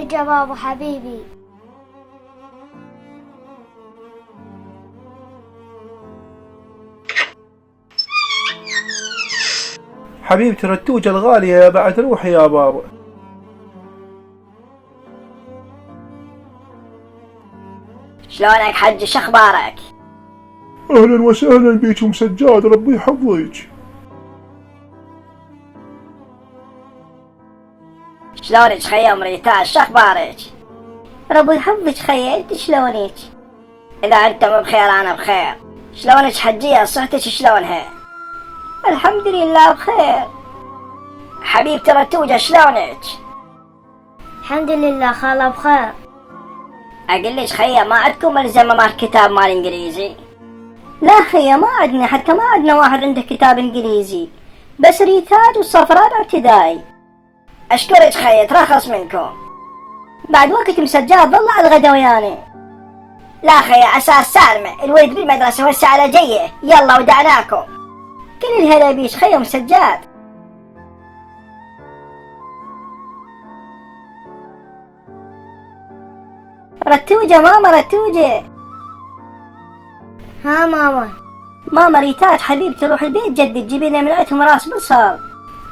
ارجع بابا حبيبي. حبيبتي رتوجة الغالية يا بعد روحي يا بابا. شلونك حج شخبارك؟ أهلا وسهلا بيك أم سجاد، ربي يحفظك. شلونك خيا مريتاش شخبارك؟ ربي يحفظك خيا، انت شلونك؟ اذا انتم بخير انا بخير. شلونك حجية صحتك شلونها؟ الحمد لله بخير. حبيبتي رتوجة شلونك؟ الحمد لله خالة بخير. اقول لك خيا ما عندكم ملزمة مال كتاب مال انجليزي؟ لا خيا ما عندنا، حتى ما عندنا واحد عنده كتاب انجليزي، بس ريتاج والصف رابع ابتدائي. اشكرك خيا ترخص منكم. بعد وقت مسجاد ظل على الغدا وياني. لا خيا اساس سالمة، الولد بالمدرسة وهسه على جيه، يلا ودعناكم. كل الهلا بيش خيا مسجاد. رتوجة ماما رتوجة. ها ماما. ماما ريتاج حبيبتي روح البيت جدد جيبي لنا من عندهم راس بصل.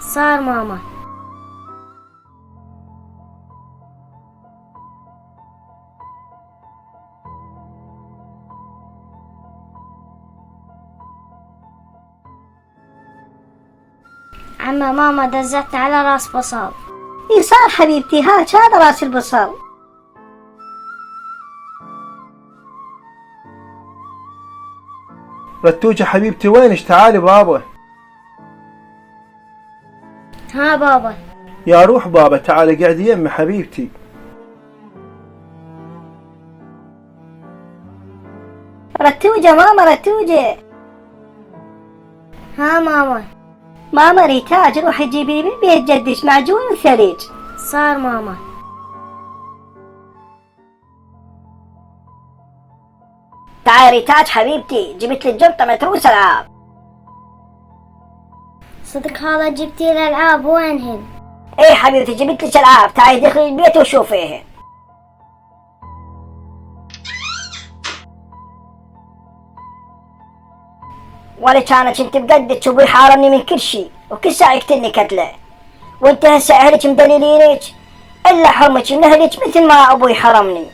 صار ماما. عمّا ماما دزت على راس بصل. اي صار حبيبتي، هات هذا راس البصل. رتوجة حبيبتي وينش؟ تعالي بابا. ها بابا. يا روح بابا تعالي قاعدي يمي حبيبتي. رتوجة ماما رتوجة. ها ماما. ماما ريتاج روحي جيبي لي من بيت جدك معجون وثلج. صار ماما. تعالي ريتاج حبيبتي جبت لي جبطة متروس العاب. صدق خالة جبتي الألعاب وينهن؟ ايه حبيبتي جبت لك العاب، تعالي دخلي البيت وشوفيهن. ولا كانت انت بقدك ابوي حارمني من كل شيء وكل ساعة يقتلني كتلة، وانت هسه اهلك مدللينك الا حرمك من اهلك مثل ما ابوي حرمني.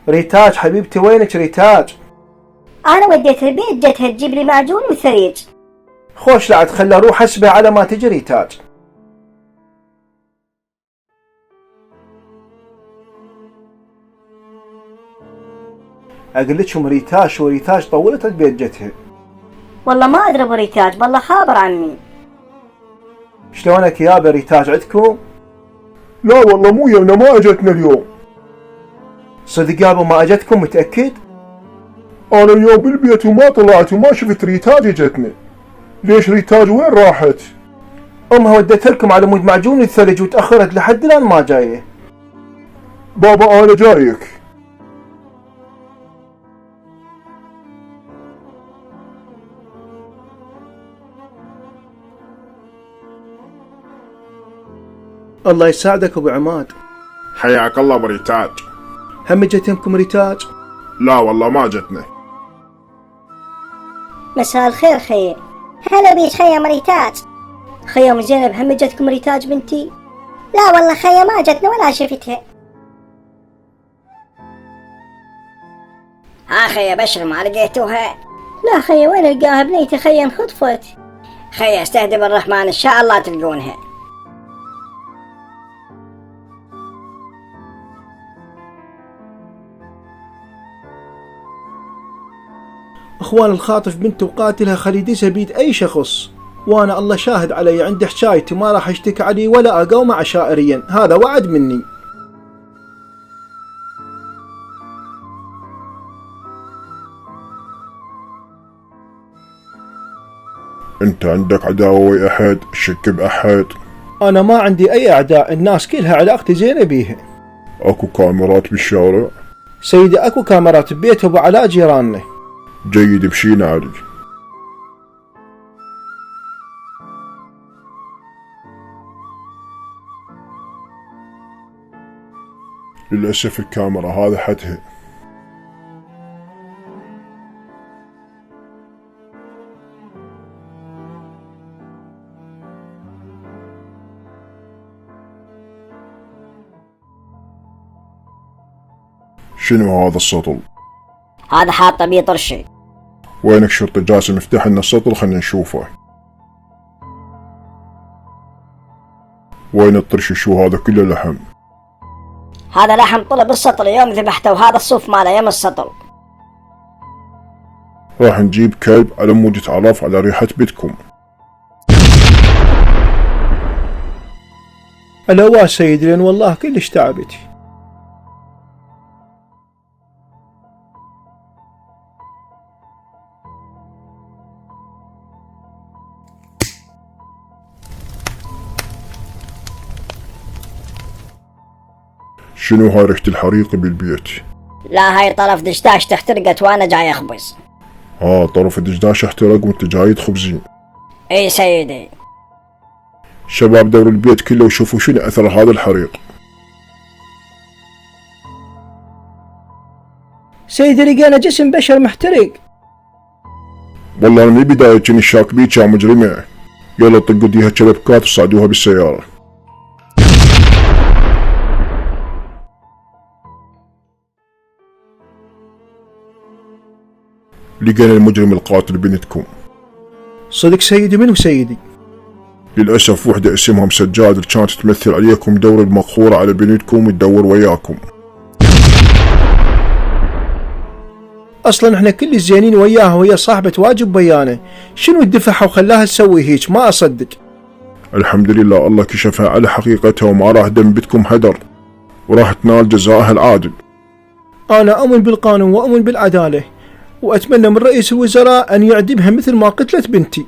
ريتاج حبيبتي وينك ريتاج؟ انا وديت البيت جتها تجيب لي معجون وثلج. خوش لا تخلى اروح اسبع على ما تجي ريتاج. اقول لكم ريتاج وريتاج طولت البيت جتها. والله ما ادري ابو ريتاج، والله خابر عني. شلونك يابا ريتاج عندكم؟ لا والله مو يمنا، ما اجتنا اليوم. صدق يابا ما اجتكم متأكد؟ انا اليوم بالبيت وما طلعت وما شفت ريتاج اجتنا. ليش ريتاج وين راحت؟ امها ودت لكم على مود معجون الثلج وتاخرت لحد الان ما جايه. بابا انا جايك. الله يساعدك ابو عماد. حياك الله ابو ريتاج. هم جتكم ريتاج؟ لا والله ما جتنا. مساء الخير خير. هلا بيش خيا مريتاج. خيا ام زينب هم جتكم ريتاج بنتي؟ لا والله خيا ما جتنا ولا شفتها. ها خيا بشر ما لقيتوها؟ لا خيا وين القاها بنيتي خيا انخطفت. خيا استهدي بالرحمن ان شاء الله تلقونها. اخوان الخاطف بنته وقاتلها خليديسها بيد اي شخص، وانا الله شاهد علي عند حشايتي ما راح اشتكي عليه ولا اقاوم عشائريا، هذا وعد مني. انت عندك عداوة ويا احد؟ شك باحد؟ انا ما عندي اي اعداء، الناس كلها علاقتي زينة بيها. اكو كاميرات بالشارع؟ سيدي اكو كاميرات ببيت ابو علاء جيراننا. جيد بشينا علي. للأسف الكاميرا هذا حدها. شنو هذا السطل؟ هذا حاطه بيه طرشي. وينك شرطي جاسم؟ افتح لنا السطل خلنا نشوفه. وين الطرش؟ شو هذا كله لحم؟ هذا لحم طلب السطل يوم ذبحته، وهذا الصوف ماله يوم السطل. راح نجيب كلب على مود يتعرف على ريحة بيتكم. الأواه سيدي، لأن والله كلش تعبت. شنو هاي ريحة الحريق بالبيت؟ لا، هاي طرف دشداش احترقت وانا جاي اخبز. طرف الدشداش احترق وانت جاي تخبزين؟ اي سيدي. شباب دوروا البيت كله وشوفوا شنو اثر هذا الحريق. سيدي لقينا جسم بشر محترق. والله انا من البداية كني شاك بيك يا مجرمة. يلا طقوا ديها كلبكات وصعدوها بالسيارة. لقينا المجرم القاتل بنتكم. صدق سيدي؟ منو سيدي؟ للأسف وحدة اسمها مسجاد اللي كانت تمثل عليكم دور المقهورة على بنتكم وتدور وياكم. اصلا احنا كل زينين وياها وهي صاحبة واجب ويانا، شنو الدفعها وخلاها تسوي هيك؟ ما اصدق. الحمد لله الله كشفها على حقيقتها وما راح دم بنتكم هدر، وراح تنال جزائها العادل. انا اؤمن بالقانون واؤمن بالعدالة، واتمنى من رئيس الوزراء ان يعدمها مثل ما قتلت بنتي.